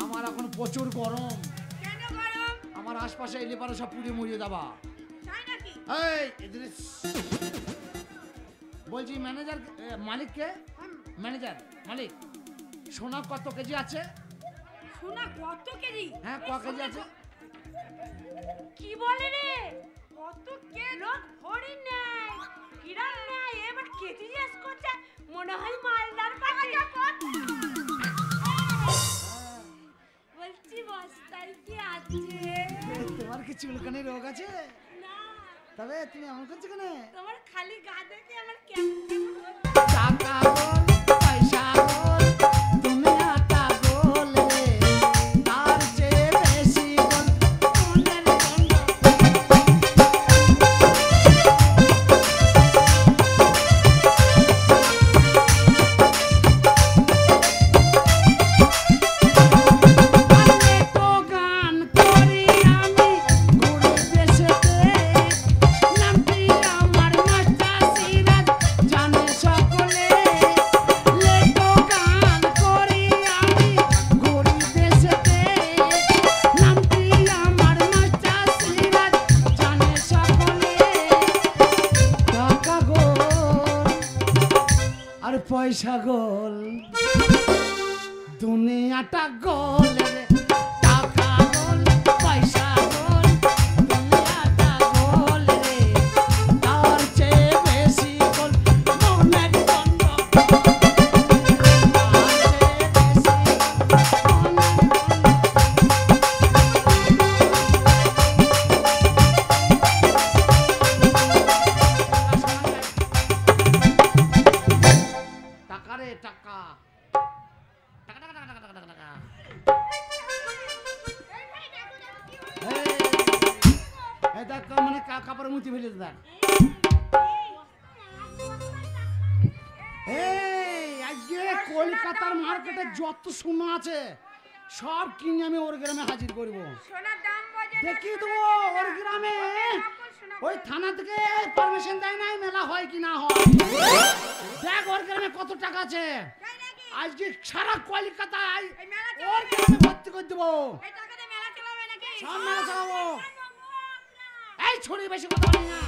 আমার এখন প্রচুর গরম। আমার আশপাশে এলে পারে সব পুড়ে মরিয়ে দেবা। বলছি ম্যানেজার মালিককে? ম্যানেজার মালিক, সোনা কত কেজি আছে? সোনা কত কেজি? হ্যাঁ ক কেজি আছে? কি বলে রে? কত কেজি? লোক হরিণ নাই, কিরাম নাই, এবার কেজি জিজ্ঞেস করছে, মনে হয় মালদার পাখি। বলছি বস্তায় কি আছে? তোমার কি চুলকানি রোগ আছে? না। তবে তুমি এমন করছো কেন? তোমার খালি গা দেখে আমার কেমন টাকা বল পয়সা বল তুমি আটা গোল রে, তার চেয়ে বেশি গোল মনের গন্ধ। পয়সা গোল দুনিয়াটা গোল রে, টাকা গোল পয়সা গোল দুনিয়াটা গোল রে, তার চেয়ে বেশি গোল মনের গন্ধ। টাকা টাকা টাকা টাকা টাকা টাকা। এই দেখ মানে কাপড় মুতি ফেলে দেখ। এই আজকে কলকাতার মার্কেটে যত সোনা আছে সব কিনে আমি ওর গ্রামে হাজির করবো। দেখি দেবো ওর গ্রামে ওই থানা থেকে পারমিশন দেয় নাই মেলা হয় কি না হয়। দেখ ওর গ্রামে কত টাকা আছে, আজকে সারা কলকাতায় ওর গ্রামে ভর্তি করে দেবো। সব মেলা চালাবো। এই ছড়ি বেশি কথা বলি না,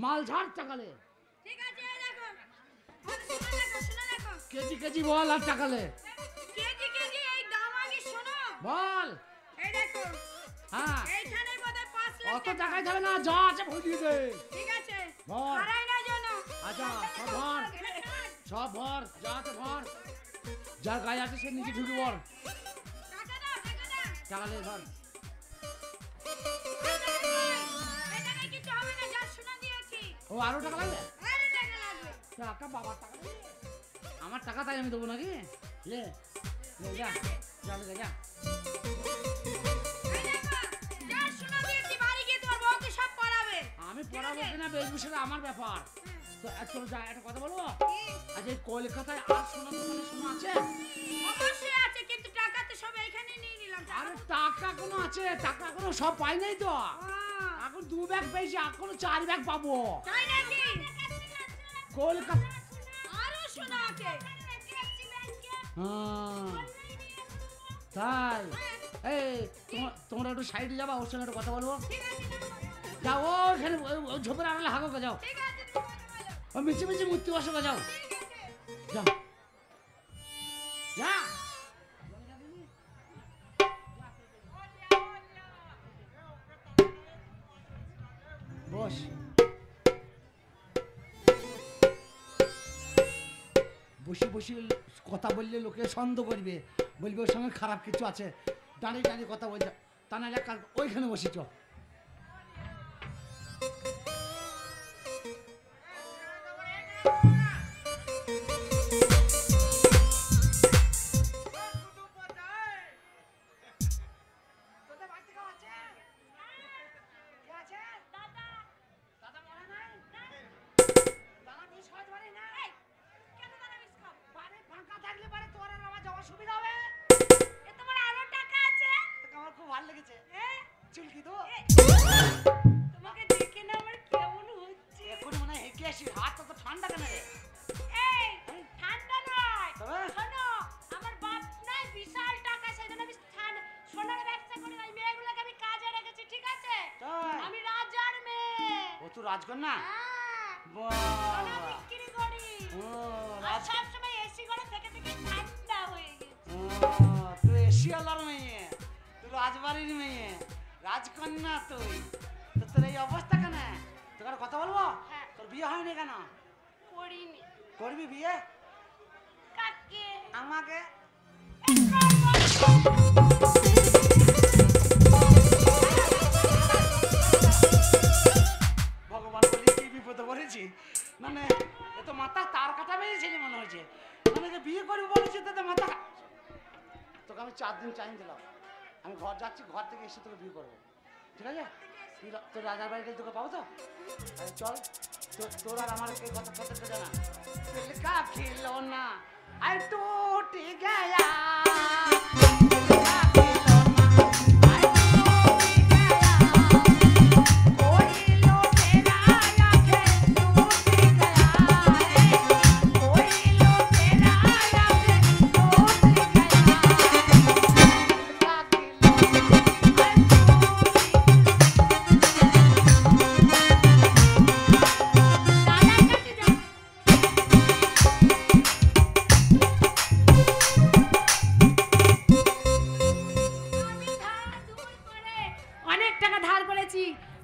মাল ঝাড় টাকালে কেজি কেজি বল আর টাকালে বল। হ্যাঁ অত টাকায় যাবে না, যা আছে ভরিয়ে দে। বল আচ্ছা সব ভর, সব ভর, যা আছে ভর, যার গায়ে আছে সে নিচে ঢুকে বল। টাকালে ধর। ও আরো টাকা লাগবে? টাকা বাবার টাকা, আমার টাকা তাই আমি দেবো নাকি? লে যা যা যা। আমি পড়াবো কিনা বেশি সেটা আমার ব্যাপার। তো চলো যা, একটা কথা বলবো। আচ্ছা কলকাতায় আর সোনা দোকানে সোনা আছে? অবশ্যই আছে, কিন্তু টাকা তো সব এইখানে নিয়ে নিলাম। আরে টাকা কোনো আছে, টাকা কোনো সব পাই নাই তো। এখন 2 ব্যাগ পেয়েছি, এখন 4 ব্যাগ পাবো। তাই নাকি? কলকাতা আরো সোনা আছে। তাই এই তোমরা একটু সাইডে যাবা, ওর সঙ্গে একটু কথা বলবো। যাও ওখানে ঝোপের আড়ালে হাগো যাও, মিছি মিছি মূর্তি বসো যাও যাও যা। বস বসে বসে কথা বললে লোকে সন্দেহ করবে, বলবে ওর সঙ্গে খারাপ কিছু আছে। দাঁড়িয়ে দাঁড়িয়ে কথা বলছে, তা নাহলে ওইখানে বসেছ। চুলকি তো তোমাকে দেখে না আমার কেমন হচ্ছে। এখন মনে হয় হেঁকে আসি, হাত তো ঠান্ডা কেন রে? এই রাজকন্যা সোনা বাবা বিক্রি করি ও আর সব সময় এসি করে থেকে থেকে ঠান্ডা হয়ে গেছে তুই এশিয়ালার মেয়ে তুই রাজবাড়ির মেয়ে রাজকন্যা তুই তো তোর এই অবস্থা কেন তোকে আর কথা বলবো হ্যাঁ। তোর বিয়ে হয়নি কেন করিনি করবি বিয়ে কাকে আমাকে ভগবান বলি কি বিপদে পড়েছি মানে এ তো মাথা তার কাটা বেরিয়েছিল মনে হয়েছে মানে যে বিয়ে করবি বলেছি তো মাথা তোকে আমি 4 দিন টাইম দিলাম আমি ঘর যাচ্ছি ঘর থেকে এসে তোকে বিয়ে করবো ঠিক আছে তোর রাজার বাড়িতে তোকে পাবো তো আরে চল তোর আর আমার এই কথা কথা জানা দিল কা খেলো না আর টूट गया অনেক টাকা ধার করেছি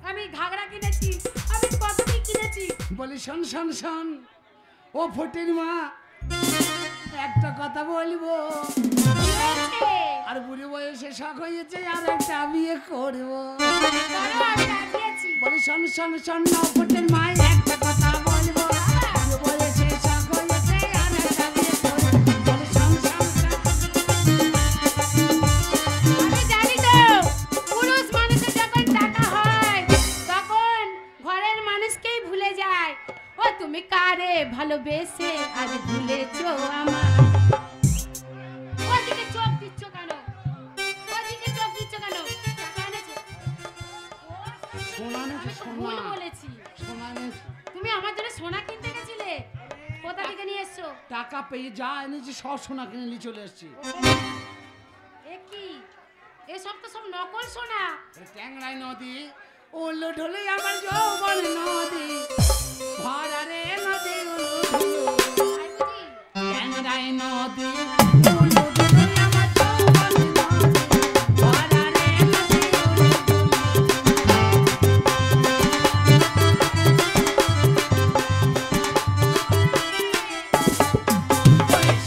আমি ঘাগরা কিনেছি আমি কত কি কিনেছি বলি শোন শোন শোন ও ফটির মা একটা কথা বলবো আর বুড়ি বয়সে শখ হয়েছে আর একটা বিয়ে করবো বলি শোন শোন শোন না ফটির মা একটা কথা বলবো বুড়ি বয়সে শখ হয়েছে আর একটা বিয়ে করবো বলি শোন শোন আমি জানি তো পুরুষ মানুষের যখন টাকা হয় তখন ঘরের মানুষকেই ভুলে যায় ও তুমি কারে ভালোবেসে আজ ভুলেছো আমার ওদিকে চোখ দিচ্ছ কেন ওদিকে চোখ দিচ্ছ কেন টাকা এনেছো সোনা নেছে ভুল সোনা বলেছি সোনা নেছে তুমি আমার জন্য সোনা কিনতে গেছিলে কোথা থেকে নিয়ে এসছো টাকা পেয়ে যা এনেছি সব সোনা কিনে নিয়ে চলে এসেছি এ কি এসব তো সব নকল সোনা ট্যাংরাই নদী উল্লু ঢলে আমার যৌবন নদী ভরারে নদী তাই বুঝি? ট্যাংরাই নদী উল্লু ঢলে আমার যৌবন নদী ভরারে নদী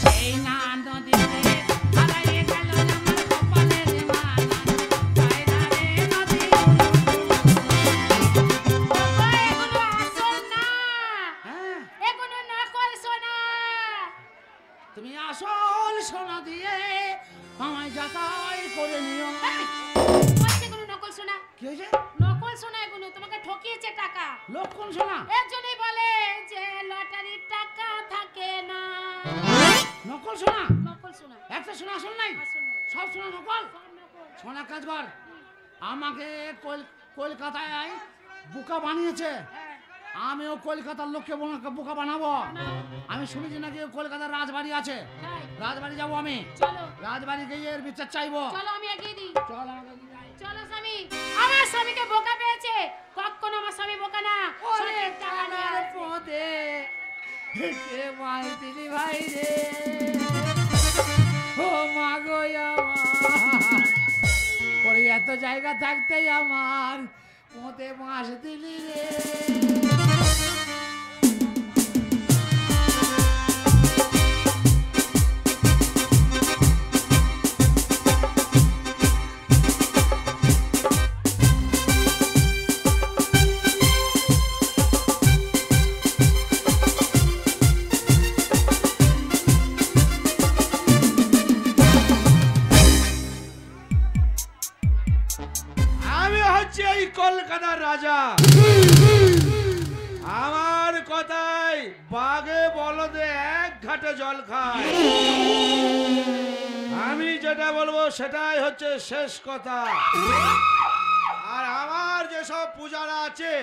সেই না নদীতে হারাইয়ে গেল আমার কপালের মালা ট্যাংরারে নদী বাবা, এগুলো আসল না হ্যাঁ এগুলো নকল সোনা তুমি আসল সোনা দিয়ে আমায় যাচাই করে নিও এই, বলছে এগুলো নকল সোনা কি হয়েছে নকল সোনা এগুলো তোমাকে ঠকিয়েছে টাকা লক্ষণ সোনা এর জন্যই বলে যে লটারির টাকা থাকে না নকল সোনা নকল সোনা একটা সোনা আসল নাই আসল না। সব সোনা নকল সব নকল। সোনা কাজ কর আমাকে কলকাতায় বোকা বানিয়েছে হ্যাঁ, আমিও কলকাতার লোককে বোকা বানাবো বানাও। আমি শুনেছি নাকি কলকাতার রাজবাড়ি আছে তাই, রাজবাড়ি যাবো আমি চলো রাজবাড়ি গিয়ে এর বিচার চাইবো চলো আমি এগিয়ে দিই চল আমাকে নিয়ে আয়। চলো স্বামী আমার স্বামীকে বোকা পেয়েছে কখনো আমার স্বামী বোকা না সঠিক টাকা নিয়ে আমার আসবে। পদে কে মাই দিলি ভাই রে ও মা গো আমার ওরে এত জায়গা থাকতে আমার পদে মাস দিলি রে আমি হচ্ছে এই কলকাতার রাজা আমার কথায় বাঘে বলদে এক ঘাটে জল খায় আমি যেটা বলবো সেটাই হচ্ছে শেষ কথা আর আমার যেসব পূজারা আছে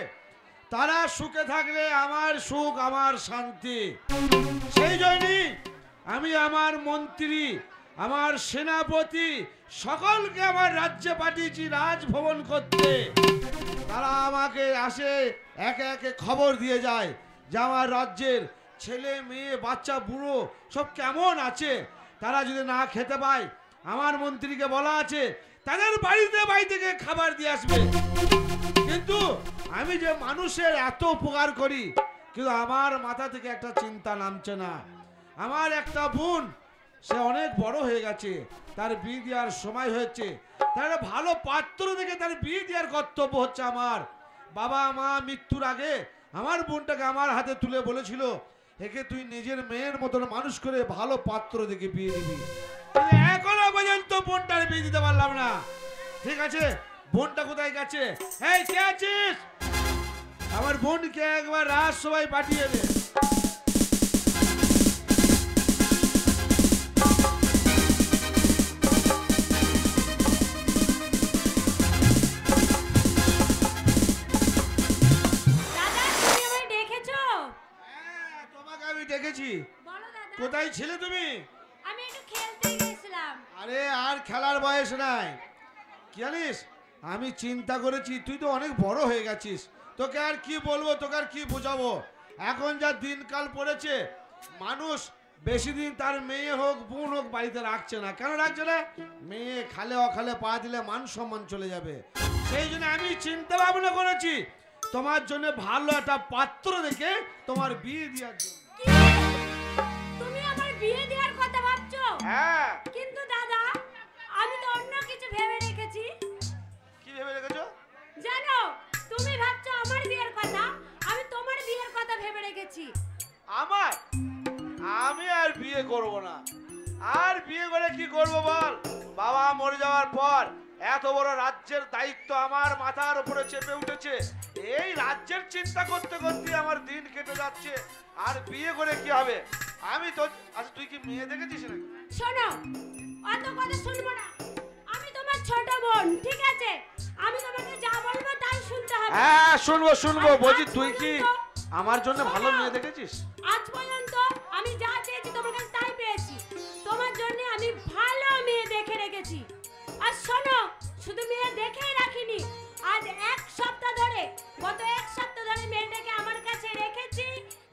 তারা সুখে থাকলে আমার সুখ আমার শান্তি সেই জন্যই আমি আমার মন্ত্রী আমার সেনাপতি সকলকে আমার রাজ্যে পাঠিয়েছি রাজভবন করতে। তারা আমাকে আসে একে একে খবর দিয়ে যায় যে আমার রাজ্যের ছেলে মেয়ে বাচ্চা বুড়ো সব কেমন আছে। তারা যদি না খেতে পায় আমার মন্ত্রীকে বলা আছে তাদের বাড়িতে বাড়ি থেকে খাবার দিয়ে আসবে। কিন্তু আমি যে মানুষের এত উপকার করি কিন্তু আমার মাথা থেকে একটা চিন্তা নামছে না। আমার একটা বোন সে অনেক বড় হয়ে গেছে, তার বিয়ে দেওয়ার সময় হয়েছে, তার ভালো পাত্র দেখে তার বিয়ে দেওয়ার কর্তব্য হচ্ছে আমার। বাবা মা মৃত্যুর আগে আমার বোনটাকে আমার হাতে তুলে বলেছিল একে তুই নিজের মেয়ের মতন মানুষ করে ভালো পাত্র দেখে বিয়ে দিবি। এখনো পর্যন্ত বোনটার বিয়ে দিতে পারলাম না। ঠিক আছে, বোনটা কোথায় গেছে? এই কে আছিস? আমার বোনকে একবার রাজসভায় পাঠিয়ে দে। তোমাকে আমি দেখেছি। কোথায় ছিলে তুমি? আমি একটু খেলতে গিয়েছিলাম। আরে আর খেলার বয়স নাই, কি জানিস আমি চিন্তা করেছি তুই তো অনেক বড় হয়ে গেছিস, তোকে আর কি বলবো, তোকে আর কি বোঝাবো। এখন যা দিনকাল পড়েছে মানুষ বেশি দিন তার মেয়ে হোক বোন হোক বাড়িতে রাখছে না। কেন রাখছে না? মেয়ে খালে অখালে পা দিলে মান সম্মান চলে যাবে। সেই জন্য আমি চিন্তা ভাবনা করেছি তোমার জন্য ভালো একটা পাত্র দেখে তোমার বিয়ে দেওয়ার জন্য। তুমি আমার বিয়ে দেওয়ার কথা ভাবছো? হ্যাঁ। কিন্তু দাদা আমি তো অন্য কিছু ভেবে রেখেছি। কি ভেবে রেখেছো? জানো, তুমি ভাবছো আমার বিয়ের কথা, আমি তোমার বিয়ের কথা ভেবে রেখেছি। আমার? আমি আর বিয়ে করব না। আর বিয়ে করে কি করব বল? বাবা মরে যাওয়ার পর এত বড় রাজ্যের দায়িত্ব আমার মাথার উপরে চেপে উঠেছে। এই রাজ্যের চিন্তা করতে করতে আমার দিন কেটে যাচ্ছে। আর বিয়ে করে কি হবে? আমি তো আচ্ছা তুই কি মেয়ে দেখেছিস নাকি? শোনো, অত কথা শুনবো না। আমি তোমার ছোট বোন, ঠিক আছে? আমি তোমাকে যা বলবো তাই শুনতে হবে। হ্যাঁ শুনবো শুনবো। বলছি তুই কি আমার জন্য ভালো মেয়ে দেখেছিস? আজ পর্যন্ত আমি যা চেয়েছি তোমার কাছে তাই পেয়েছি। তোমার জন্য আমি ভালো মেয়ে দেখে রেখেছি। আর শোনো, শুধু মেয়ে দেখেই রাখিনি, আজ এক সপ্তাহ ধরে, গত এক সপ্তাহ ধরে মেয়েটাকে আমার কাছে রেখেছি।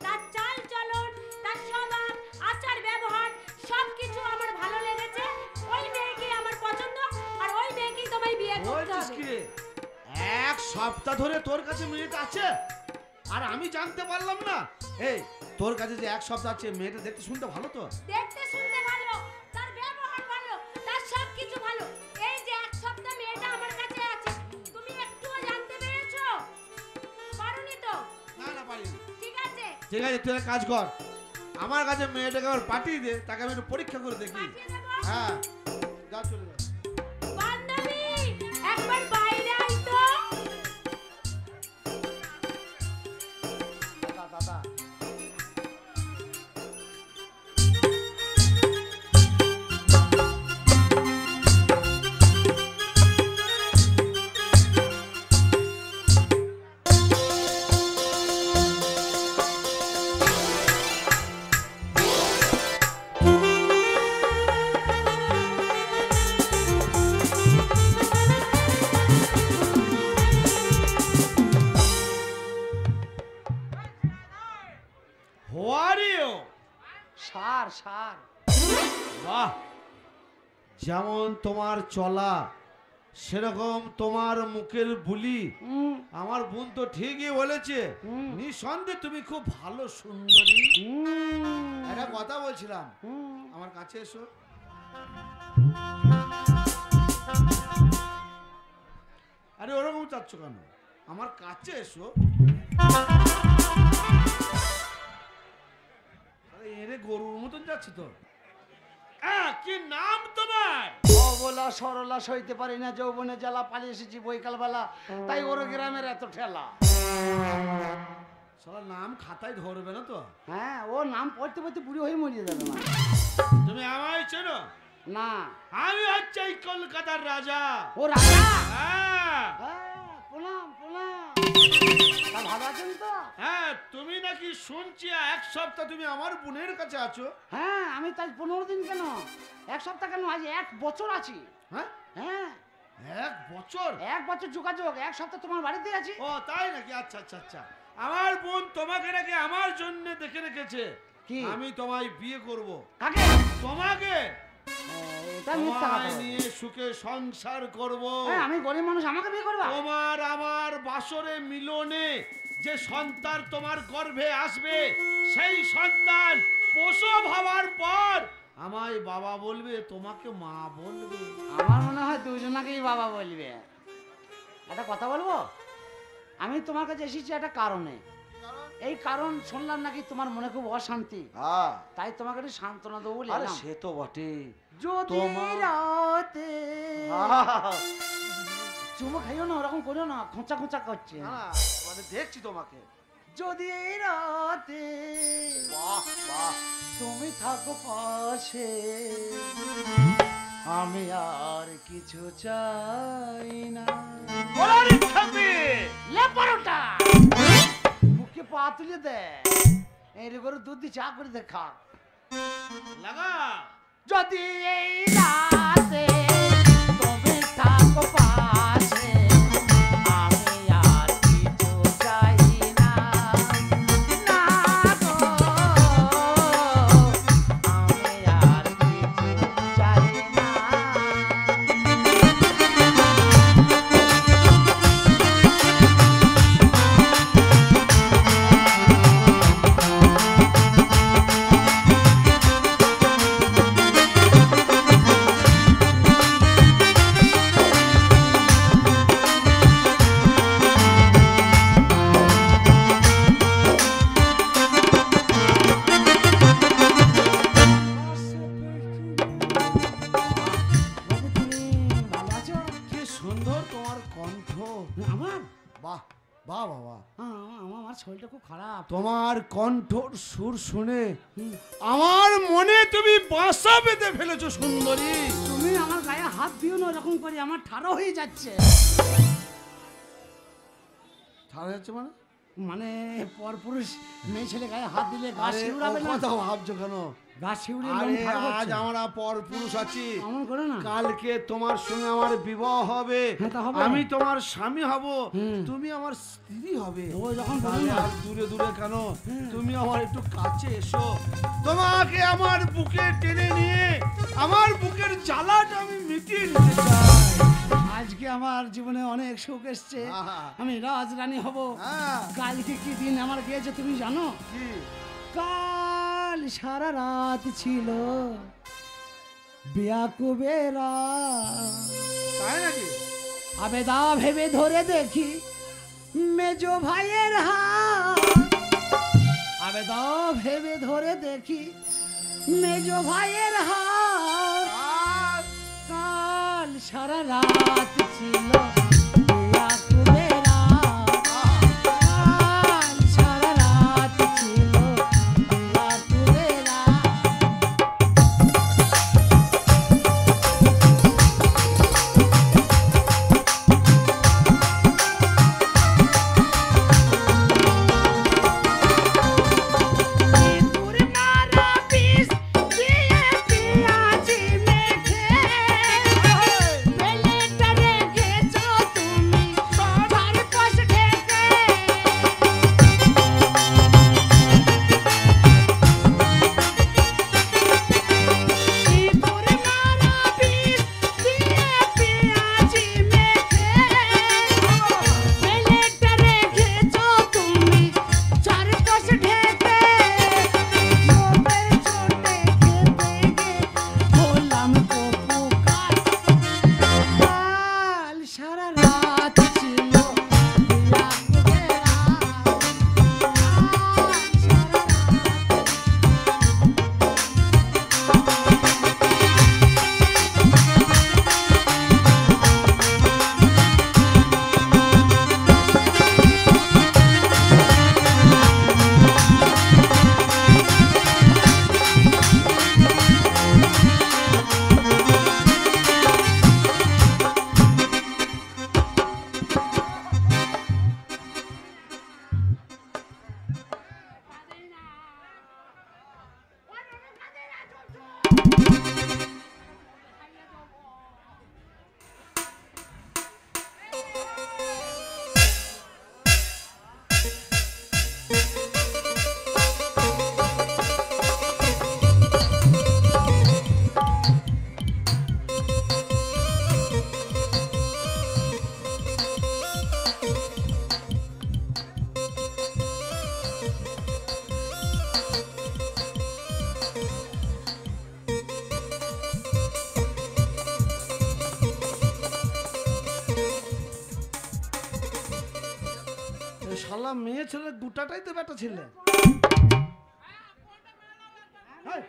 তার চাল চলন, তার স্বভাব, আচার ব্যবহার সবকিছু আমার ভালো লেগেছে। ওই মেয়েকে আমার পছন্দ, আর ওই মেয়েকেই তোমায় বিয়ে করতে বলছিস হবে। কি রে? এক সপ্তাহ ধরে তোর কাছে মেয়েটা আছে আর আমি জানতে পারলাম না? এই তোর কাছে যে এক সপ্তাহ আছে মেয়েটা দেখতে শুনতে ভালো তো? দেখতে শুনতে ভালো, তার ব্যবহার ভালো, তার সবকিছু ভালো। এই যে এক সপ্তাহ মেয়েটা আমার কাছে আছে, তুমি একটুও জানতে পেরেছো? পারোনি তো? না না পারিনি। ঠিক আছে, ঠিক আছে তুই এক কাজ কর, আমার কাছে মেয়েটাকে আবার পাঠিয়ে দে, তাকে আমি একটু পরীক্ষা করে দেখি। পাঠিয়ে দেবো। হ্যাঁ যা চলে যা। বান্ধবী, একবার বাইরে আই তো। দাদা দাদা How are you? সার সার বাহ, যেমন তোমার চলা সেরকম তোমার মুখের বুলি। আমার বোন তো ঠিকই বলেছে, নিঃসন্দেহে তুমি খুব ভালো সুন্দরী। একটা কথা বলছিলাম, আমার কাছে এসো। আরে ওরকম চাচ্ছ কেন? আমার কাছে এসো। আরে এরে গরুর মতন যাচ্ছে তো। কি নাম তোমার? অবলা সরলা সইতে পারি না, যৌবনে জ্বালা, পালিয়ে এসেছি বৈকাল বেলা, তাই ওর গ্রামের এত ঠেলা। সারা নাম খাতায় ধরবে না তো? হ্যাঁ, ও নাম পড়তে পড়তে বুড়ি হয়ে মরিয়ে যাবে না। তুমি আমায় চেনো? না। আমি হচ্ছে এই কলকাতার রাজা। ও রাজা? হ্যাঁ। হ্যাঁ, প্রণাম প্রণাম। তা ভালো আছেন তো? হ্যাঁ, তুমি নাকি শুনছি এক সপ্তাহ তুমি আমার বোনের কাছে আছো। হ্যাঁ, আমি তাই 15 দিন কেন, 1 সপ্তাহ কেন, আজ 1 বছর আছি। হ্যাঁ, হ্যাঁ, 1 বছর। 1 বছর যোগাযোগ, 1 সপ্তাহ তোমার বাড়িতে আছি। ও তাই নাকি? আচ্ছা আচ্ছা আচ্ছা। আমার বোন তোমাকে নাকি আমার জন্য দেখে রেখেছে। কি? আমি তোমায় বিয়ে করব। কাকে? তোমাকে। এটা মিথ্যা কথা। তোমায় নিয়ে সুখে সংসার করব। হ্যাঁ, আমি গরিব মানুষ, আমাকে বিয়ে করবা? তোমার আমার বাসরে মিলনে যে সন্তান তোমার গর্ভে আসবে, সেই সন্তান প্রসব হওয়ার পর আমায় বাবা বলবে, তোমাকে মা বলবে। আমার মনে হয় দুজনাকেই বাবা বলবে। একটা কথা বলবো, আমি তোমার কাছে এসেছি একটা কারণে। এই কারণ শুনলাম নাকি তোমার মনে খুব অশান্তি, তাই তোমাকে একটু সান্ত্বনা দেবো বলে আরে এলাম। সে তো বটে। যদি তোমার- রাতে চুমো খাইও না, ওরকম করো না, খোঁচা খোঁচা করছে। মানে দেখছি তোমাকে। যদি রাতে বাহ বাহ। তুমি থাকো পাশে, আমি আর কিছু চাই না। লে পরোটা মুখে পা তুলে দে, এই রে করে দুধ দিয়ে চা করে দে, খা। লাগা। যদি এই রাতে তুমি থাকো পাশে, আমি আর কিছু চাই না। না গো, আমি আর কিছু চাই না। কি সুন্দর তোমার কণ্ঠ। আমার বাহ বাহ বাবা। আমার শরীরটা খুব খারাপ। তোমার কণ্ঠর সুর শুনে আমার মনে তুমি বাসা বেঁধে ফেলেছো সুন্দরী। তুমি আমার গায়ে হাত দিও না, এরকম করে আমার ঠাড়ো হয়ে যাচ্ছে। ছাড়া যাচ্ছে মানে? মানে পরপুরুষ মেয়ে ছেলে গায়ে হাত দিলে গা আরে, শিউরাবে ও না? কথা ভাবছো কেন? গা শিউরে আরে আজ আমরা পর পুরুষ আছি, এমন করে না। কালকে তোমার সঙ্গে আমার বিবাহ হবে, হ্যাঁ, তা হবে। আমি তোমার স্বামী হব, হুম। তুমি আমার স্ত্রী হবে। ও যখন বলি তাহলে না। আর দূরে দূরে কেন? হুম। তুমি আমার একটু কাছে এসো, তোমাকে আমার বুকে টেনে নিয়ে আমার বুকের জ্বালাটা আমি মিটিয়ে নিতে চাই। আজকে আমার জীবনে অনেক সুখ এসছে, আহা। আমি রাজরানী হব। হ্যাঁ। কালকে কি দিন আমার গিয়েছে তুমি জানো? কি? কাল সারা রাত ছিল বিয়াকুবেরা, তাই নাকি? আবেদা ভেবে ধরে দেখি মেজো ভাইয়ের হাত, আবেদা ভেবে ধরে দেখি মেজো ভাইয়ের হাত। আর কাল সারা রাত ছিল বিয়াকুবেরা, কাল সারা রাত ছিল বিয়াকুবেরা। ইঁদুর মারা বিষ দিয়ে পেঁয়াজি মেখে, বেলেটা রেখেছো মেয়ে ছেলে দুটাটাই তো বেটা ছেলে। এই,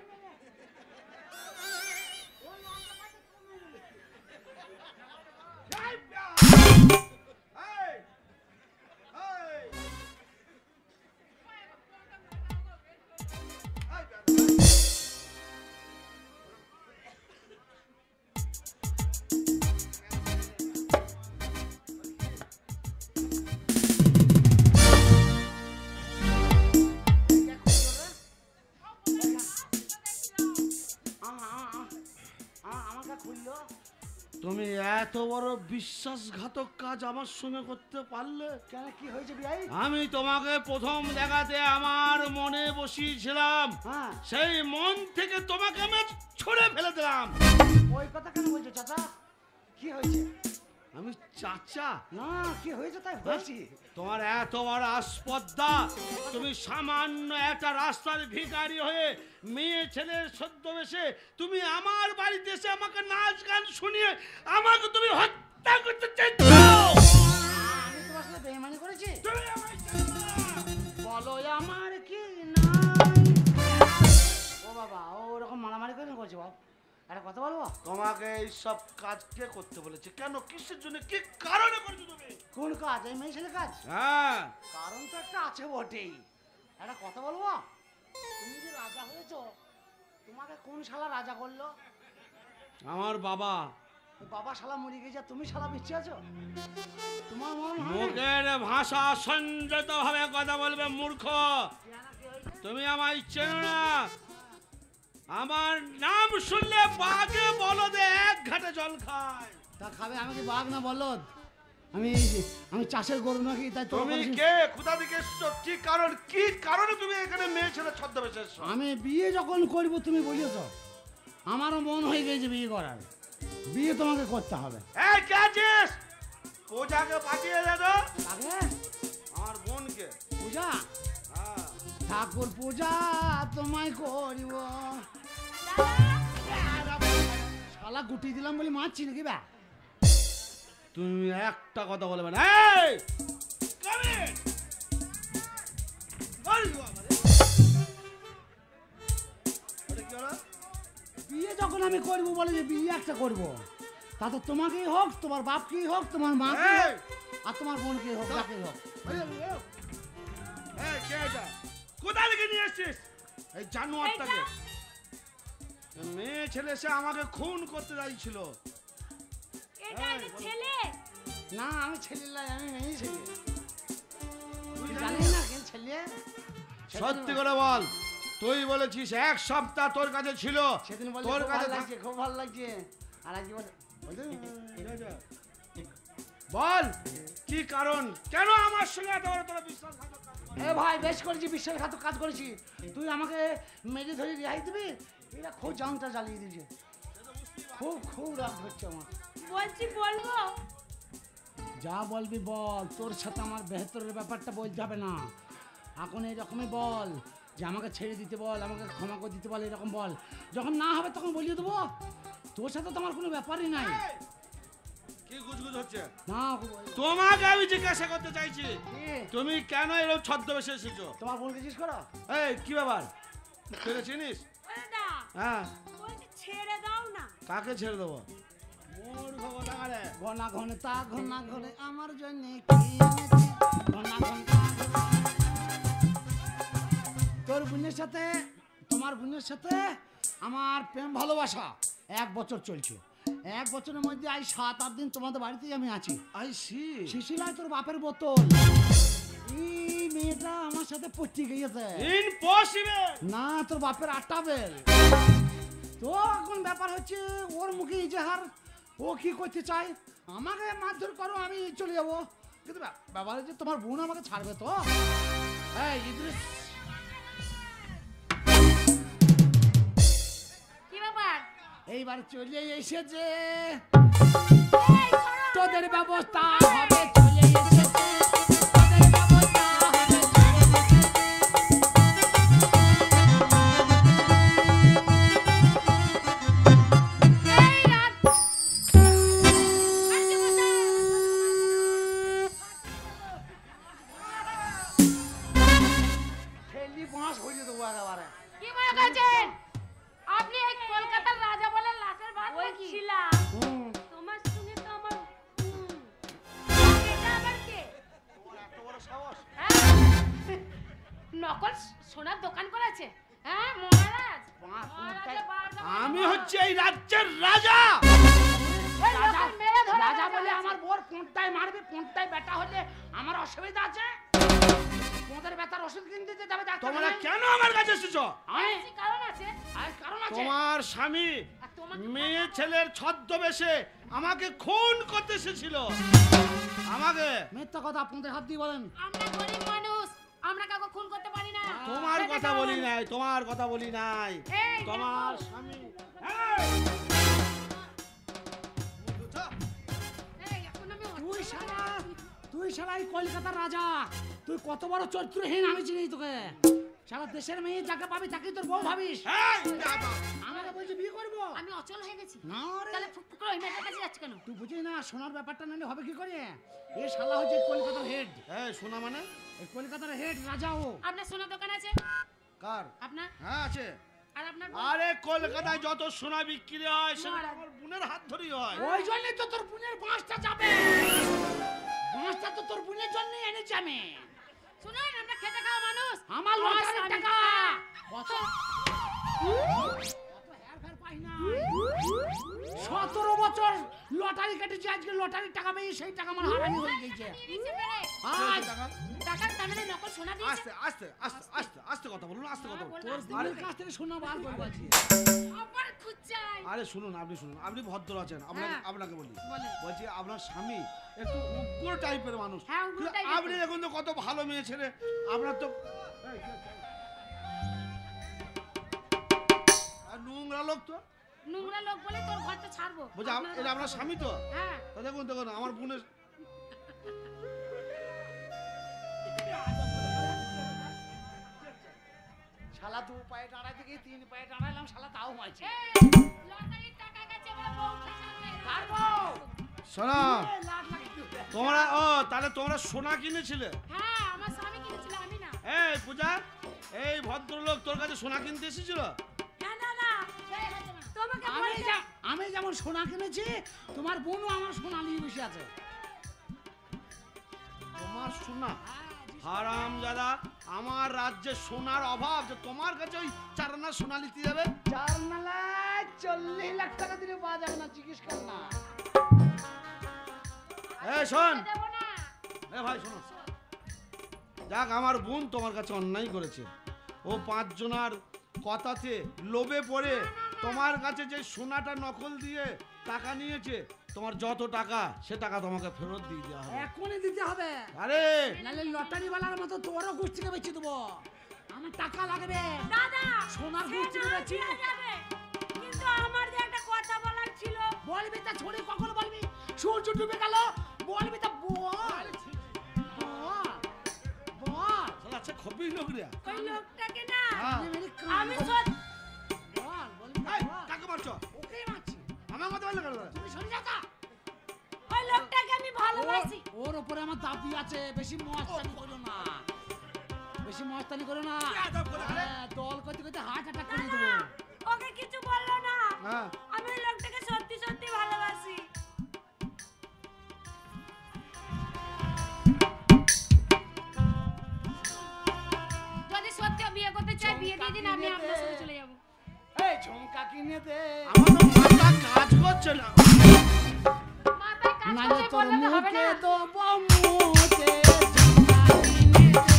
আমাকে খুললো। তুমি এত বড় বিশ্বাসঘাতক কাজ আমার সঙ্গে করতে পারলে? কেন কি হয়েছে বিয়াই? আমি তোমাকে প্রথম দেখাতে আমার মনে বসিয়েছিলাম, হ্যাঁ, সেই মন থেকে তোমাকে আমি ছুঁড়ে ফেলে দিলাম। ওই কথা কেন বলছো চাচা? কি হয়েছে? আমি চাচা? না, কি হয়েছে তাই বলছি। তোমার এত বড় আসপদ্দা, তুমি সামান্য একটা রাস্তার ভিখারি হয়ে মেয়ে ছেলের ছদ্মবেশে তুমি আমার বাড়িতে এসে আমাকে নাচ গান শুনিয়ে আমাকে তুমি হত্যা করতে চাইছো। আমি তোমার সাথে বেইমানি করেছি? তুমি আমায় ছেড়ে দাও। বলো আমার কি না। ও বাবা, ও ওরকম মারামারি করে করছে বাবা। একটা কথা বলবো? তোমাকে এই সব কাজ কে করতে বলেছে? কেন, কিসের জন্য, কি কারণে করছো তুমি? কোন কাজ? এই মেয়ে ছেলে কাজ? হ্যাঁ, কারণ তো একটা আছে বটেই। একটা কথা বলবো? তুমি যে রাজা হয়েছো, তোমাকে কোন শালা রাজা করলো? আমার বাবা। বাবা শালা মরে গেছে, তুমি শালা বেঁচে আছো? তোমার মন হয় না? মুখের ভাষা সংযত ভাবে কথা বলবে মূর্খ। তুমি আমায় চেনো না। আমার নাম শুনলে বাঘে বলদে এক ঘাটে জল খায়। তা খাবে? আমি কি বাঘ না বলদ? আমি আমি চাষের গরু নাকি? তাই তুমি কে, কোথা থেকে এসছো, কি কারণ, কি কারণে তুমি এখানে মেয়ে ছেলে ছদ্মবেশে এসছো? আমি বিয়ে যখন করবো তুমি বলেছ, আমারও মন হয়ে গেছে বিয়ে করার। বিয়ে তোমাকে করতে হবে। এই কে আছিস? পূজাকে পাঠিয়ে দে তো। আগে আমার বোনকে। পূজা, হ্যাঁ। ঠাকুর পূজা তোমায় করিব। শালা গুটি দিলাম বলে মারছি নাকি ব্যা? তুমি একটা কথা বলবে না। এই come in! ওরে বাবা রে। ওটা কি হলো? বিয়ে যখন আমি করবো বলে যে বিয়ে একটা করবো, তা তো তোমাকেই হোক, তোমার বাপকেই হোক, তোমার মাকে এই! হোক, আর তোমার বোনকেই হোক, যাকেই হোক। এই কে এটা? কোথা থেকে নিয়ে এসেছিস এই জানোয়ারটাকে? মেয়ে ছেলে এসে আমাকে খুন করতে চাইছিল। এটা একটা ছেলে। না, আমি ছেলে লাই, আমি মেয়ে ছেলে। তুই তুই জানিস জানিস না কেন ছেলে? সত্যি করে বল, তুই বলেছিস এক সপ্তাহ তোর কাছে ছিল, সেদিন বলে তোর খুব কাছে ভালো লাগছে, খুব ভালো লাগছে। আর আজকে বল কি কারণ, কেন আমার সঙ্গে এত বড় তোর বিশ্বাসঘাতক কাজ করলি? এ ভাই, বেশ করেছি, বিশ্বাসঘাতক কাজ করেছি। তুই আমাকে মেরে ধরে রেহাই দিবি? এটা খুব জানটা জ্বালিয়ে দিয়েছে। খুব খুব রাগ হচ্ছে আমার। বলছি বলবো? যা বলবি বল, তোর সাথে আমার বেহতরের ব্যাপারটা বলতে হবে না। এখন এইরকমই বল যে আমাকে ছেড়ে দিতে বল, আমাকে ক্ষমা করে দিতে বল, এরকম বল। যখন না হবে তখন বলিয়ে দেবো। তোর সাথে তো আমার কোনো ব্যাপারই নাই। এই, কি গুজগুজ হচ্ছে? না, তোমাকে আমি জিজ্ঞাসা করতে চাইছি, কি? তুমি কেন এরকম ছদ্মবেশে এসেছো? তোমার বোনকে জিজ্ঞেস করো। এই কি ব্যাপার, তুই চিনিস? ওরে দা, হ্যাঁ, বলছি ছেড়ে দাও না। কাকে ছেড়ে দেবো? মূর্খ কোথাকারে। ঘনা ঘনে তা ঘনা ঘনে আমার জন্য কি এনেছি? ঘনা ঘন তা ঘনা। তোর বোনের সাথে, তোমার বোনের সাথে আমার প্রেম ভালোবাসা 1 বছর চলছে। 1 বছরের মধ্যে আজ 7-8 দিন তোমাদের বাড়িতেই আমি আছি। I C. শিশিলায় তোর বাপের বোতল। এই মেয়েটা আমার সাথে পড়তে গিয়েছে। ইম্পসিবল। না, তোর বাপের 8টা বেল। তো এখন ব্যাপার হচ্ছে ওর মুখে ইজাহার, ও কি করতে চায়, আমাকে মারধর করো, আমি চলে যাবো। কিন্তু ব্যাপার হচ্ছে তোমার বোন আমাকে ছাড়বে তো? এই ইদ্রিস, কি ব্যাপার? এইবার চলে এসেছে এই সরো। তোদের ব্যবস্থা হবে, চলে এসেছে তোদের ব্যবস্থা হবে, চলে এসেছে। এই রাত। আজকে বসে। নকল সোনার দোকান করেছে? হ্যাঁ মহারাজ, মহারাজের বারোটা আমি হচ্ছে এই রাজ্যের রাজা। ওই লোকের মেরে ধরে রাজা বলে আমার বোর কোনটায় মারবে, কোনটায় বেটা হলে আমার অসুবিধা আছে? তোমাদের বেটার ওষুধ কিনতে যেতে হবে ডাক্তার। তোমরা কেন আমার কাছে এসেছো? আইসি কারণ আছে। আর কারণ আছে। তোমার স্বামী আর তোমাকে মেয়ে ছেলের ছদ্মবেশে আমাকে খুন করতে এসেছিল। আমাকে মিথ্যা কথা আপনাদের হাত দিয়ে বলেন। আমরা গরিব মানুষ, আমরা কাউকে খুন করতে পারি না। তোমার খেতে কথা খাওয়ানো। বলি নাই, তোমার কথা বলি নাই। এই তোমার দেখো। স্বামী এই, এখন আমি তুই শালা এই কলকাতার রাজা, তুই কত বড় চরিত্রহীন আমি চিনি তোকে। সারা দেশের মেয়ে যাকে পাবি তাকেই তোর বউ ভাবিস। আমাকে বলছি বিয়ে করবো। আমি অচল হয়ে গেছি। না রে, তাহলে ফুক করে ওই মেয়েটার কাছে যাচ্ছে কেন? তুই বুঝিস না সোনার ব্যাপারটা নাহলে হবে কি করে? এ শালা হচ্ছে কলকাতার হেড, এই শোনা মানে এই কলকাতার হেড রাজা ও। আপনার সোনার দোকান আছে? কার? আপনার হ্যাঁ আছে। আর আপনার আরে কলকাতায় যত সোনা বিক্রি হয় সেটা আমার বোনের হাত ধরেই হয়। ওই জন্যই তো তোর বোনের বাঁশটা যাবে, বাঁশটা তো তোর বোনের জন্যই এনেছি আমি। শুনুন, আমরা খেতে খাওয়া মানুষ। আমার লটারির স্বামী- টাকা কত? কত হেরফের পাই না। 17 বছর লটারি কেটেছি, আজকে লটারির টাকা পেয়ে সেই টাকা আমার হারানি হয়ে গেছে। দিয়েছে মেরে। আজ টাকার দামে নকল সোনা দিয়েছে। আস্তে আস্তে আস্তে আস্তে আস্তে কথা বলুন, আস্তে কথা বলুন। তোর বোনের কাছ থেকে সোনা বার করবো আজকে। আবার খুঁজছাই। আরে শুনুন, আপনি শুনুন, আপনি ভদ্র আছেন, আপনাকে হ্যাঁ। আপনাকে বলি, বলেন। বলছি আপনার স্বামী একটু উগ্র টাইপের মানুষ। হ্যাঁ, উগ্র কিন্তু টাইপের। আপনি দেখুন তো কত ভালো মেয়ে ছেলে, আপনার তো আর নোংরা লোক তো। নোংরা লোক বলে তোর ঘরটা ছাড়বো। বলছি এটা আপনার স্বামী তো? হ্যাঁ। তা দেখুন দেখুন আমার বোনের শালা 2 পায়ে দাঁড়াইতে গিয়ে 3 পায়ে দাঁড়াইলাম, শালা তাও হয়েছে। এই, লটারির টাকা গেছে বলে বউ খেসাবে। পারবো। শোনা, এই লাখ লাখ দিতে। তোমরা তাহলে তোমরা সোনা কিনেছিলে? হ্যাঁ, আমার স্বামী কিনেছিল, আমি না। এই পূজা, এই ভদ্রলোক তোর কাছে সোনা কিনতে এসেছিল? হ্যাঁ দাদা, সেই হচ্ছে না। তোমাকে আমি বলছে। আমি যেমন সোনা কিনেছি, তোমার বোনও আমার সোনা নিয়ে বসে আছে। তোমার সোনা? হারাম দাদা, আমার রাজ্যে সোনার অভাব যে তোমার কাছে ওই চারানা সোনা নিতে যাবে? 4 নালায় 40 লাখ টাকা দিলে পাওয়া যাবে না, জিজ্ঞেস কর না। এই শোন, দেবো না। এ ভাই শোনো, যাক আমার বোন তোমার কাছে অন্যায় করেছে। ও 5 জনার কথাতে লোভে পড়ে তোমার কাছে যে সোনাটা নকল দিয়ে টাকা নিয়েছে, তোমার যত টাকা সে টাকা তোমাকে ফেরত দিয়ে দেওয়া হবে। এখনই দিতে হবে, আরে নাহলে লটারি বালার মতো তোরও গোষ্ঠীকে বেচে দেবো। আমার টাকা লাগবে, দাদা, সোনার সে গোষ্ঠীকে না বেচি। দেয়া যাবে। কিন্তু আমার যে একটা কথা বলার ছিল। বলবি তা ছড়ি কখন বলবি? সূর্য ডুবে গেল, বলবি তা বল। বল, বল। শালা আচ্ছা খবি লোকরিয়া। ওই লোকটাকে না হ্যাঁ। আমি সত্যি বল, বলবি তা এই বল। কাকে মারছো? ওকেই মারছি। আমার কথা বললে কেন? তুমি সরে যা তা। ওই লোকটাকে আমি ভালোবাসি। ওর উপরে আমার দাবি আছে, বেশি মস্তানি করো না, বেশি মস্তানি করো না। আদব করে আরে। হ্যাঁ, দল করতে করতে হার্ট অ্যাটাক করে দাদা, দেবো। ওকে কিছু বললো না। হ্যাঁ। আমি ওই লোকটাকে সত্যি সত্যি ভালোবাসি। যদি সত্যি বিয়ে করতে চাই, বিয়ে দিয়ে দিন, আমি আপনার সাথে চলে যাব। এই ঝুমকা কিনে দে, আমার তো মাথা কাজ করছে না। মাথায় কাজ নালে করতে তোর বললে তো হবে মুখে না। তো বমুতে ঝুমকা কিনে দে।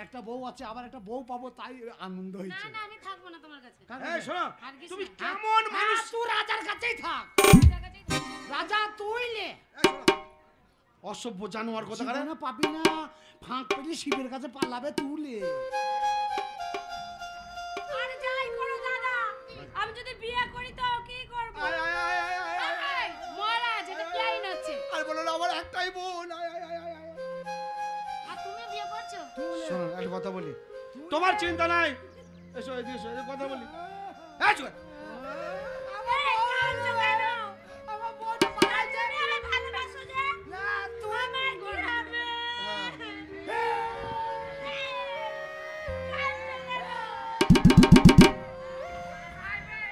একটা বউ আছে, আবার একটা বউ পাবো, তাই আনন্দ না হয়েছে। না, আমি থাকবো না তোমার কাছে। এই শোনো, আর কিছু তুমি না। কেমন মানুষ? হ্যাঁ, তুই রাজার কাছেই থাক, তোমার কাছেই থাকবো। রাজা তুই লে। এই শোনো, অসভ্য জানোয়ার কথা কারে? জীবনে পাবি না, ফাঁক পেলে শিবের কাছে পালাবে তুলে। আর যাই করো দাদা, আমি যদি বিয়ে করি তো কি করব? আয়, আয়, আয়, আয়, আয়, আয়, আয়। এই, মহারাজ, এটা কি আইন হচ্ছে? আর বলো না আমার একটাই বোন। আয়, আয়, আয়, আয়, আয়। আর তুমি বিয়ে করছো? শোনো একটা কথা বলি, তোমার চিন্তা নাই, এসো এদিকে এসো, এই কথা বলি। এই চুপ কর। এই, কাঁদছো কেন? আমার বোন আর তুমি আমায় ভালোবাসো যে? না, তুই আমার কি হবে? কাঁদছো কেন? আরে।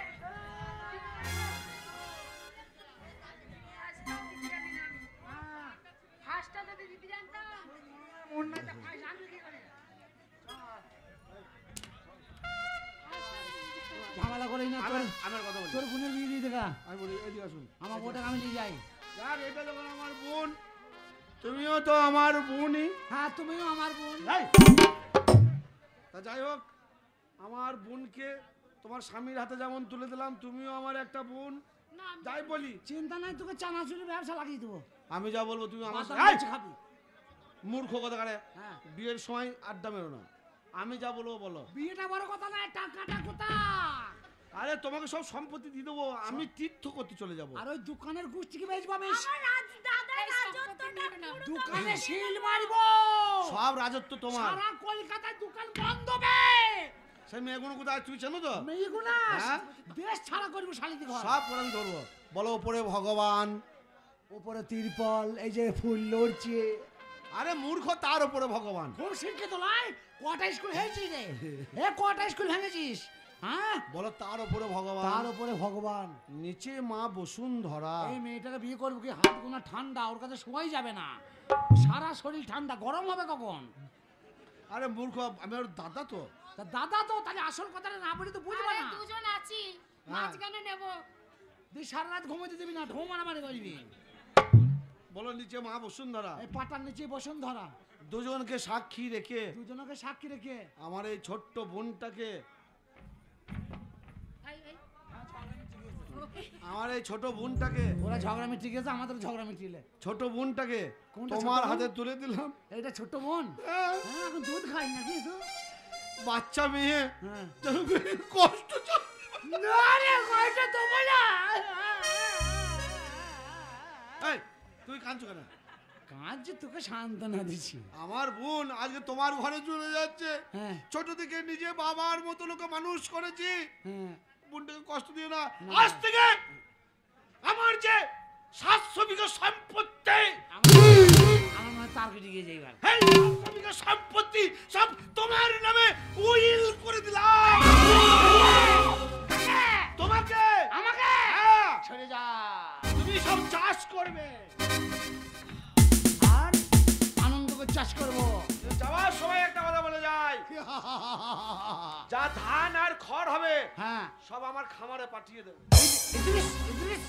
ঝামেলা করিস না, তোর আমার কথা বলি, তোর বোনের বিয়ে দিয়ে দেখা। আমি বলি এদিকে আসুন। আমার বউটাকে আমি নিয়ে যাই। যাক, এটা যখন আমার বোন, তুমিও তো আমার বোনই। হ্যাঁ, তুমিও আমার বোন। এই! তা যাই হোক, আমার বোনকে তোমার স্বামীর হাতে যেমন তুলে দিলাম, তুমিও আমার একটা বোন। না যাই বলি, চিন্তা নাই, তোকে চানাচুরের ব্যবসা লাগিয়ে দেবো। আমি যা বলবো তুমি আমার বাদাম এই! লুচি খাবি। মূর্খ কথা কারে, হ্যাঁ, বিয়ের সময় আড্ডা মেরো না, আমি যা বলবো বলো। বিয়েটা বড় কথা নয়, টাকাটা কোথা? আরে তোমাকে সব সম্পত্তি দিয়ে দেবো, আমি তীর্থ করতে চলে যাবো। আর ওই দোকানের গুষ্টিকে বেচবো আমি। এই সম্পত্তি নেবে না। দোকানে সিল মারবো। সব রাজত্ব তোমার। সারা কলকাতায় দোকান বন্ধ বে। সেই মেয়েগুলো কোথায় তুই চেনো তো? মেয়েগুলা হ্যাঁ? দেশ ছাড়া করবো শালিদি ঘর। সব করে আমি ধরবো। বলো ওপরে ভগবান, উপরে তিরপল, এই যে ফুল লড়ছে। আরে মূর্খ, তার উপরে ভগবান। খুব শিক্ষিত নয়, কটা স্কুল ভেঙেছিস রে? কটা স্কুল ভেঙেছিস? হ্যাঁ, বলো তার উপরে ভগবান, তার উপরে ভগবান। নিচে মা বসুন্ধরা। এই মেয়েটাকে বিয়ে করবো কি? হাত গোনা ঠান্ডা, ওর কাছে শোয়াই যাবে না, সারা শরীর ঠান্ডা, গরম হবে কখন? আরে মূর্খ, আমি ওর দাদা তো। তা দাদা তো, তাহলে আসল কথাটা না বলি তো বুঝবে আরে না। দুজন আছি, হ্যাঁ। মাঝখানে নেব। তুই সারা রাত ঘুমোতে দিবি না, ঢৌ মারামারি করবি। বলো নিচে মা বসুন্ধরা। এই পাটার নিচে বসুন্ধরা। দুজনকে সাক্ষী রেখে দুজনকে সাক্ষী রেখে আমার এই ছোট্ট বোনটাকে, এই আমার এই ছোট বোনটাকে, ওরা ঝগড়া মিটিয়ে গেছে, আমাদের ঝগড়া মিটিয়ে। ছোট বোনটাকে কোনটা ছোট তোমার বোন? হাতে তুলে দিলাম। এইটা ছোট্ট বোন। হ্যাঁ, হ্যাঁ, এখন দুধ খাই নাকি তো? বাচ্চা মেয়ে, হ্যাঁ। যেন কষ্ট না রে, কয়টা দেবো না। এই, তুই কাঁদছো কেন? কাঁদছি, তোকে সান্ত্বনা দিচ্ছি। আমার বোন আজকে তোমার ঘরে চলে যাচ্ছে। হ্যাঁ, ছোট থেকে নিজে বাবার মতো লোকে মানুষ করেছি, হ্যাঁ। বোনটাকে কষ্ট দিও না। না। আজ থেকে আমার যে 700 বিঘা সম্পত্তি, আমার মনে তার কেটে গিয়ে যাইবার। এই 700 বিঘা সম্পত্তি সব তোমার নামে উইল করে দিলাম। তোমাকে, আমাকে হ্যাঁ, ছেড়ে যা। তুমি সব চাষ করবে। আর আনন্দ করে চাষ করবো। যাওয়ার সময় একটা কথা বলে যায়, যা ধান আর খড় হবে হ্যাঁ, সব আমার খামারে পাঠিয়ে দেবে। ইদ্রিস, ইদ্রিস,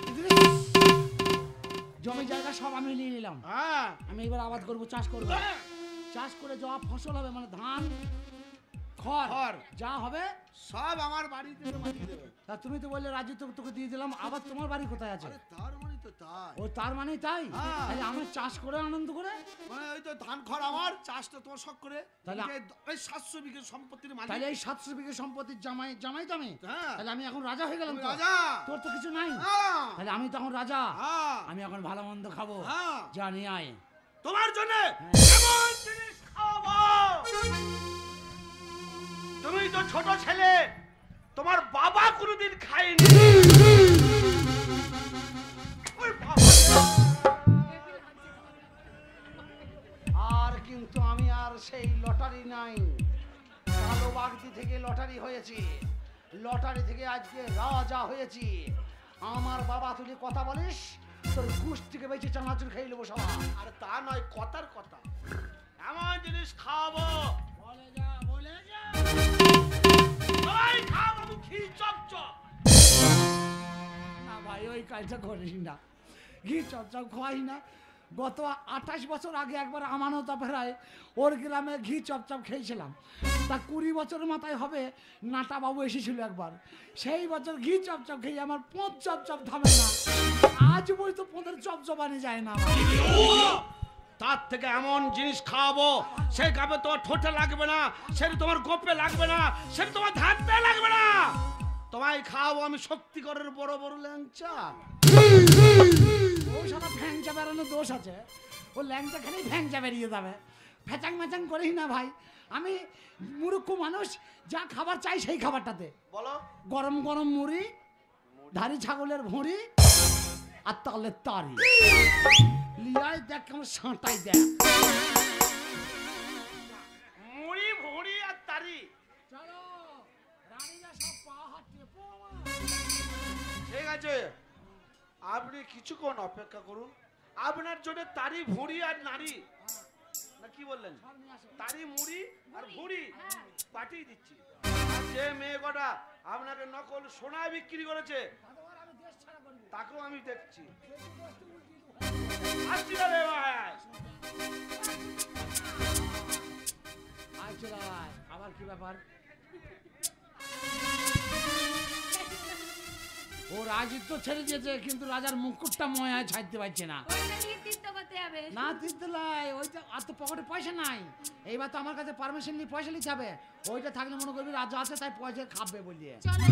ইদ্রিস। জমি জায়গা সব আমি নিয়ে নিলাম। হ্যাঁ, আমি এবার আবাদ করবো, চাষ করবো। চাষ করে যা ফসল হবে, মানে ধান খড় খড়। যা হবে সব আমার বাড়িতে পাঠিয়ে দেবে। তা তুমি তো বললে রাজ্য তোকে দিয়ে দিলাম, আবার তোমার বাড়ি কোথায় আছে? আরে তার মানে তো তাই, ও তার মানে তাই। হ্যাঁ। তাহলে আমরা চাষ করে আনন্দ করে, মানে ওই তো ধান খড় আমার, চাষটা তোমার শখ করে। তাহলে ওই 700 বিঘা সম্পত্তির মালিক। তাহলে এই 700 বিঘা সম্পত্তির জামাই তো আমি। হ্যাঁ, তাহলে আমি এখন রাজা হয়ে গেলাম তুমি তো? রাজা। তোর তো কিছু নাই, হ্যাঁ, তাহলে আমি তখন রাজা। হ্যাঁ, আমি এখন ভালো মন্দ খাবো, হ্যাঁ। জানি আয়। তোমার জন্য হ্যাঁ। এমন জিনিস খাওয়াবো, তুমি তো ছোট ছেলে, তোমার বাবা কোনোদিন খায়নি। ওই বাবা। আর কিন্তু আমি আর সেই লটারি নাই, কালো বাগদি থেকে লটারি হয়েছি, লটারি থেকে আজকে রাজা হয়েছি। আমার বাবা, তুই কথা বলিস, তোর গুষ্টিকে বেঁচে চানাচুর খেয়ে নেবো সবাই। আর তা নয়, কথার কথা, এমন জিনিস খাওয়াবো, বলে যা, বলে যা। সবাই খাওয়াবো ঘি চপচপ। না ভাই, ওই কাজটা করিস না, ঘি চপচপ খোয়াই না। গত 28 বছর আগে একবার আমানত ফেরায় ওর গ্রামে ঘি চপচপ খেয়েছিলাম। তা 20 বছর মাথায় হবে, নাটা বাবু এসেছিল একবার, সেই বছর ঘি চপচপ খেয়ে আমার পোঁত চপচপ থামে না। আজ বই তো পোঁতের চপচপানি যায় না আমার। তার থেকে এমন জিনিস খাওয়াবো, সে খাবে তোমার ঠোঁটে লাগবে না, সেটা তোমার গোপে লাগবে না, সেটা তোমার ধাতে লাগবে না। তোমায় খাওয়াবো আমি শক্তিগড়ের বড় বড় ল্যাংচা। ওই সারা ফ্যাংচা বেরোনোর দোষ আছে, ও ল্যাংচা খেলেই ফ্যাংচা বেরিয়ে যাবে। ফ্যাচাং ম্যাচাং করিস না ভাই, আমি মূর্খ মানুষ, যা খাবার চাই সেই খাবারটাতে। বলো, গরম গরম মুড়ি, ধারি ছাগলের ভুঁড়ি, আর তালের তারি লিয়াই দেখ কেমন সাঁটাই দেখ। মুড়ি ভুড়ি আর তারি। চলো, রানীরা সব পা হাঁটিয়ে ঠিক আছে, আপনি কিছুক্ষণ অপেক্ষা করুন, আপনার জন্য তারি ভুঁড়ি আর নারী, না কি বললেন, তারি মুড়ি আর ভুঁড়ি পাঠিয়ে দিচ্ছি। আর যে মেয়ে কটা আপনাকে নকল সোনা বিক্রি করেছে তাকেও আমি দেখছি। আসছি না রে ভাই। আচ্ছা আবার কি ব্যাপার? ও রাজিত্ব ছেড়ে দিয়েছে, কিন্তু রাজার মুকুটটা ময়ায় ছাড়তে পারছে না। ওইটা নিয়ে তীর্থ করতে হবে। না তিনতলায় ওইটা, আর তো পকেটে পয়সা নাই। এইবার তো আমার কাছে পারমিশন নিয়ে পয়সা নিতে হবে। ওইটা থাকলে মনে করবি রাজা আছে তাই পয়সা খাবে বলিয়ে। চলো